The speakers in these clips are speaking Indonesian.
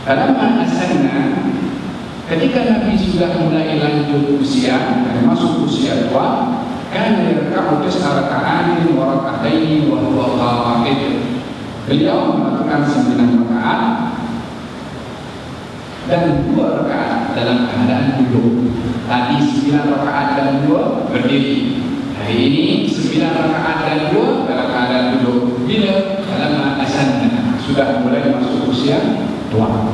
Falamma asanna, ketika Nabi sudah mulai lanjut usia dan masuk usia tua, kana yarka'u tis'a raka'atin wa raka'ataini wa huwa qa'id. Beliau melakukan 9 rakaat dan 2 rakaat dalam keadaan duduk. Tadi 9 rakaat dan 2 berdiri. Hari ini 9 rakaat dan 2 dalam keadaan duduk. Bila dalam asanna sudah mulai masuk usia tua.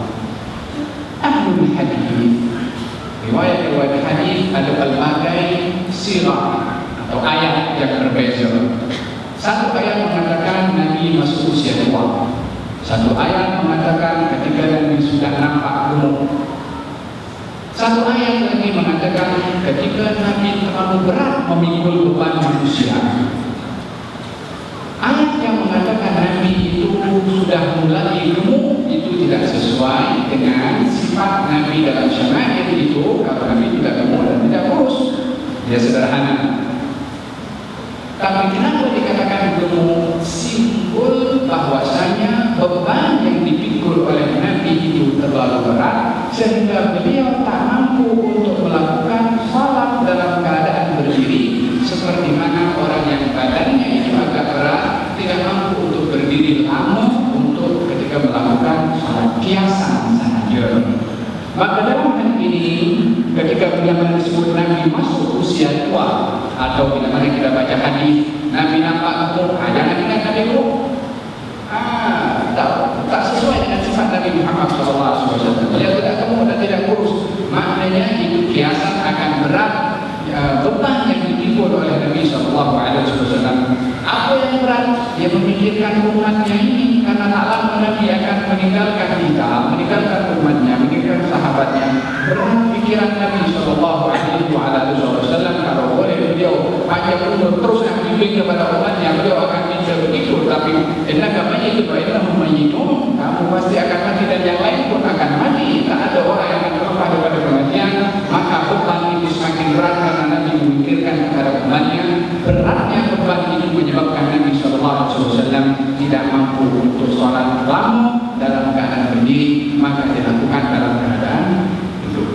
Ahlul hadis, riwayat hadis ada berbagai sirah atau ayat yang berbeza. Satu ayat mengatakan Nabi masuk usia tua. Satu ayat mengatakan ketika Nabi sudah nampak gemuk. Satu ayat lagi mengatakan ketika Nabi terlalu berat memikul beban manusia. Ayat yang mengatakan Nabi itu sudah mulai gemuk itu tidak sesuai dengan sifat Nabi dalam syama'il itu. Kalau Nabi tidak gemuk dan tidak kurus, dia sederhana. Tapi kenapa dikatakan gemuk? Simbol bahwasanya beban yang dipikul oleh Nabi itu terlalu berat sehingga beliau tak mampu untuk melakukan salat dalam keadaan berdiri, seperti mana orang yang badannya itu agak berat tidak mampu untuk berdiri lama untuk ketika melakukan salat kiasan saja. Maka dalam hal ini ketika bila disebut Nabi masuk usia tua atau bila mana kita baca hadis Nabi nampak gemuk, jangan ingat Nabi gemuk. Tak sesuai dengan sifat Nabi Muhammad SAW. Dia tidak gemuk dan tidak kurus. Maknanya itu kiasan akan berat beban yang dipikul oleh Nabi SAW. Apa yang berat? Dia memikirkan umatnya ini, karena tak lama Nabi akan meninggalkan kita, meninggalkan umatnya, meninggalkan sahabatnya. Berat pikiran Nabi SAW. Kalau boleh beliau panjang umur terus nak bimbing kepada umatnya, beliau akan minta begitu. Tapi innaka mayyitun wa innahum mayyitun, kamu pasti akan mati dan yang lain pun akan mati. Tak ada orang yang akan terlepas daripada kematian. Maka beban itu semakin berat karena Nabi memikirkan kepada umatnya. Beratnya beban itu menyebabkan Nabi SAW tidak mampu untuk sholat lama dalam keadaan berdiri, maka dilakukan dalam keadaan duduk.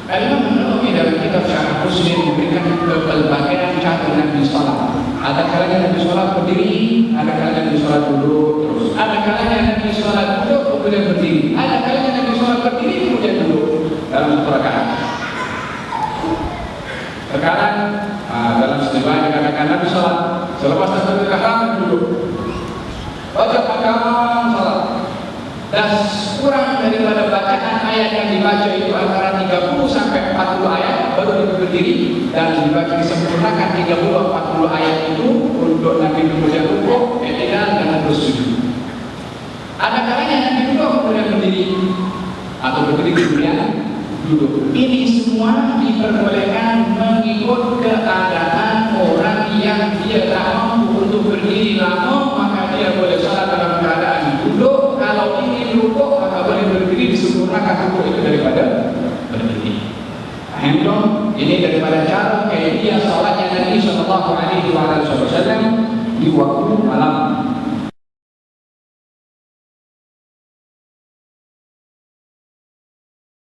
Al-Imam Nawawi dalam kitab Syarah Muslim memberikan pelbagai cara Nabi sholat. Ada kalanya Nabi sholat berdiri, ada kalanya Nabi sholat duduk terus. Ada kalanya Nabi sholat duduk kemudian berdiri. Ada kalanya Nabi sholat berdiri kemudian duduk dalam satu rakaat. Sekarang dalam sebuah dikatakan Nabi sholat selepas takbiratul ihram duduk, baca pakam sholat, dan kurang daripada bacaan ayat yang dibaca itu antara 30 sampai 40 ayat baru berdiri, dan dibaca disempurnakan 30-40 ayat itu untuk Nabi kemudian rukuk, i'tidal dan bersujud. Ada kalanya Nabi duduk kemudian berdiri atau berdiri kemudian duduk. Ini semua diperbolehkan mengikut keadaan orang yang dia tak mampu untuk berdiri lama, maka dia boleh salat dalam keadaan duduk. Kalau ingin rukuk maka boleh berdiri, disempurnakan rukuk itu daripada berdiri. Handong ini daripada cara dia salatnya Nabi SAW di waktu malam.